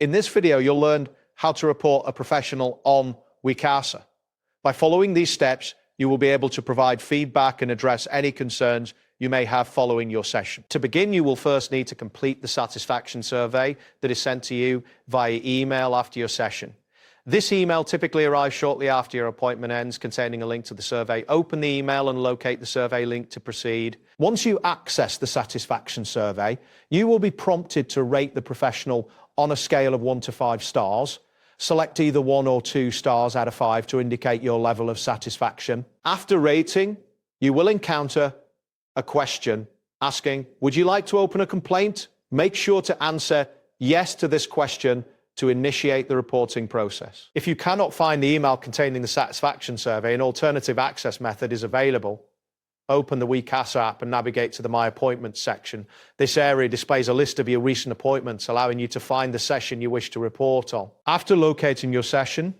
In this video, you'll learn how to report a professional on Wecasa. By following these steps, you will be able to provide feedback and address any concerns you may have following your session. To begin, you will first need to complete the satisfaction survey that is sent to you via email after your session. This email typically arrives shortly after your appointment ends, containing a link to the survey. Open the email and locate the survey link to proceed. Once you access the satisfaction survey, you will be prompted to rate the professional on a scale of 1 to 5 stars. Select either 1 or 2 stars out of 5 to indicate your level of satisfaction. After rating, you will encounter a question asking, would you like to open a complaint? Make sure to answer yes to this question to initiate the reporting process. If you cannot find the email containing the satisfaction survey, an alternative access method is available. Open the Wecasa app and navigate to the My Appointments section. This area displays a list of your recent appointments, allowing you to find the session you wish to report on. After locating your session,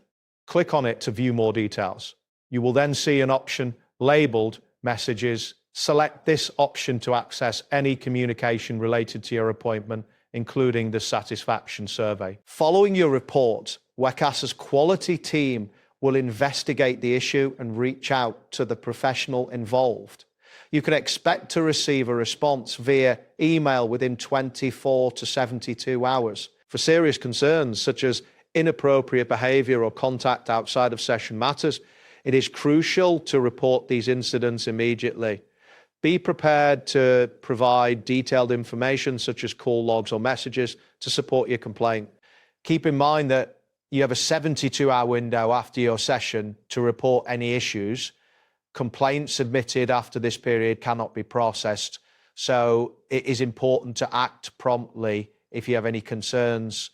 click on it to view more details. You will then see an option labeled Messages. Select this option to access any communication related to your appointment, including the satisfaction survey. Following your report, Wecasa's quality team will investigate the issue and reach out to the professional involved. You can expect to receive a response via email within 24 to 72 hours. For serious concerns such as inappropriate behavior or contact outside of session matters, it is crucial to report these incidents immediately. Be prepared to provide detailed information such as call logs or messages to support your complaint. Keep in mind that you have a 72-hour window after your session to report any issues. Complaints submitted after this period cannot be processed, so it is important to act promptly if you have any concerns